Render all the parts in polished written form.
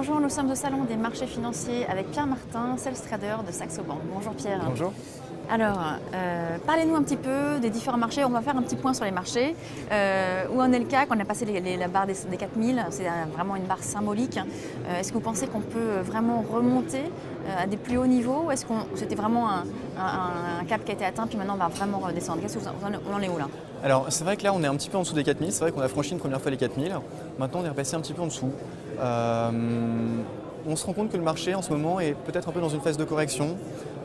Bonjour, nous sommes au salon des marchés financiers avec Pierre Martin, sales trader de Saxo Bank. Bonjour Pierre. Bonjour. Alors, parlez-nous un petit peu des différents marchés. On va faire un petit point sur les marchés. Où en est le CAC? On a passé la barre des 4000, c'est vraiment une barre symbolique. Est-ce que vous pensez qu'on peut vraiment remonter à des plus hauts niveaux? Ou est-ce que c'était vraiment un cap qui a été atteint puis maintenant on va vraiment redescendre? Qu'est-ce que on en est où là? Alors c'est vrai que là on est un petit peu en dessous des 4000, c'est vrai qu'on a franchi une première fois les 4000, maintenant on est repassé un petit peu en dessous. On se rend compte que le marché en ce moment est peut-être un peu dans une phase de correction,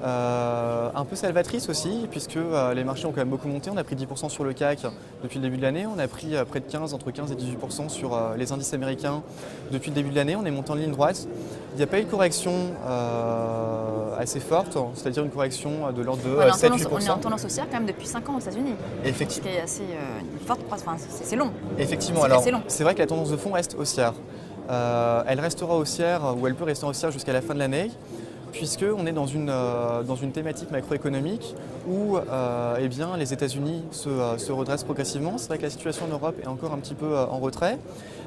un peu salvatrice aussi, puisque les marchés ont quand même beaucoup monté. On a pris 10% sur le CAC depuis le début de l'année, on a pris près de 15, entre 15 et 18% sur les indices américains depuis le début de l'année. On est monté en ligne droite. Il n'y a pas eu de correction assez forte, c'est-à-dire une correction de l'ordre de 7-8%. On est en tendance haussière quand même depuis 5 ans aux États-Unis. Effectivement. Ce qui est assez forte, enfin, c'est long. Effectivement, alors c'est vrai que la tendance de fond reste haussière. Elle restera haussière, ou elle peut rester haussière jusqu'à la fin de l'année, puisqu'on est dans une thématique macroéconomique où eh bien, les États-Unis se redressent progressivement. C'est vrai que la situation en Europe est encore un petit peu en retrait,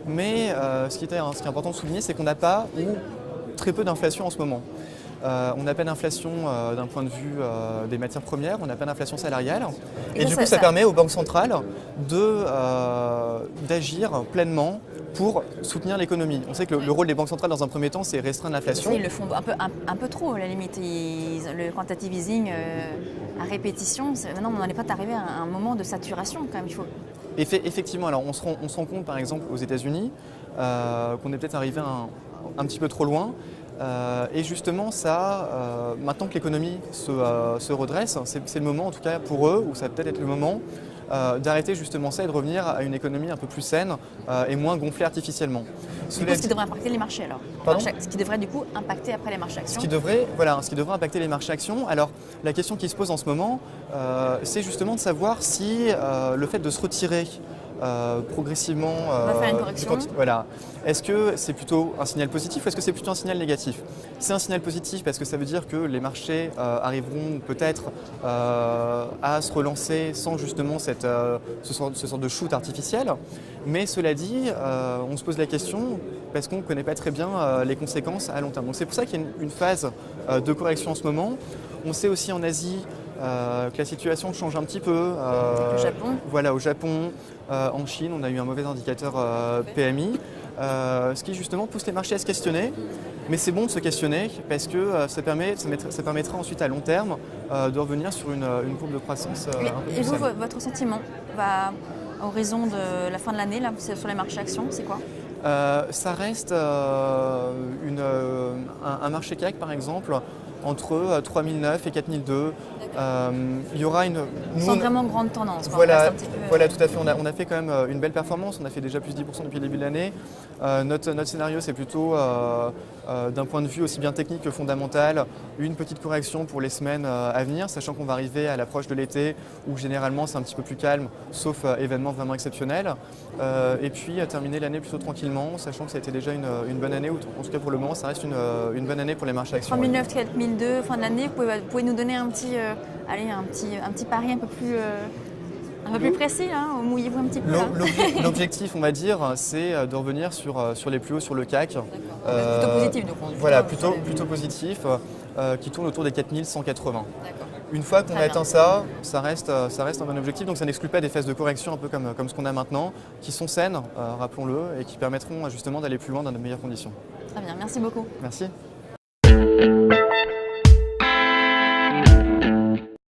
mais ce qui est important de souligner, c'est qu'on n'a pas ou très peu d'inflation en ce moment. On n'a pas d'inflation d'un point de vue des matières premières, on n'a pas d'inflation salariale. Et du coup, ça permet aux banques centrales d'agir pleinement pour soutenir l'économie. On sait que le rôle des banques centrales dans un premier temps, c'est restreindre l'inflation. Ils le font un peu trop, à la limite. Le quantitative easing à répétition, maintenant on n'en est pas arrivé à un moment de saturation quand même. Effectivement, alors on se rend compte par exemple aux États-Unis qu'on est peut-être arrivé un petit peu trop loin. Et justement, maintenant que l'économie se redresse, c'est le moment, en tout cas pour eux, ou ça va peut-être être le moment, d'arrêter justement ça et de revenir à une économie un peu plus saine et moins gonflée artificiellement. Ce qui devrait impacter les marchés alors. Ce qui devrait du coup impacter après les marchés actions. Ce qui devrait impacter les marchés actions. Alors la question qui se pose en ce moment, c'est justement de savoir si le fait de se retirer progressivement. On va faire une correction. Voilà. Est-ce que c'est plutôt un signal positif ou est-ce que c'est plutôt un signal négatif? C'est un signal positif parce que ça veut dire que les marchés arriveront peut-être à se relancer sans justement ce sort de shoot artificiel. Mais cela dit, on se pose la question parce qu'on ne connaît pas très bien les conséquences à long terme. Donc c'est pour ça qu'il y a une phase de correction en ce moment. On sait aussi en Asie que la situation change un petit peu. Au Japon. Voilà, au Japon, en Chine, on a eu un mauvais indicateur PMI, ce qui justement pousse les marchés à se questionner. Mais c'est bon de se questionner parce que ça permettra ensuite à long terme de revenir sur une courbe de croissance un peu plus Et vous, saine. votre sentiment à horizon de la fin de l'année sur les marchés actions, c'est quoi? Ça reste un marché CAC par exemple entre 3009 et 4002. Il y aura sans vraiment grande tendance. Voilà, tout à fait. On a fait quand même une belle performance. On a fait déjà plus de 10% depuis le début de l'année. Notre scénario, c'est plutôt d'un point de vue aussi bien technique que fondamental, une petite correction pour les semaines à venir, sachant qu'on va arriver à l'approche de l'été où généralement c'est un petit peu plus calme, sauf événements vraiment exceptionnels. Et puis terminer l'année plutôt tranquillement, sachant que ça a été déjà une bonne année, ou en tout cas pour le moment, ça reste une bonne année pour les marchés actions. 3009, 4002, fin de l'année, vous pouvez nous donner un petit pari un peu plus précis, hein, mouillez-vous un petit peu. L'objectif, on va dire, c'est de revenir sur les plus hauts sur le CAC. Plutôt positif, donc. Voilà, plutôt positif, qui tourne autour des 4180. D'accord. Une fois qu'on a atteint ça reste un bon objectif. Donc ça n'exclut pas des phases de correction un peu comme ce qu'on a maintenant, qui sont saines, rappelons-le, et qui permettront justement d'aller plus loin dans de meilleures conditions. Très bien, merci beaucoup. Merci.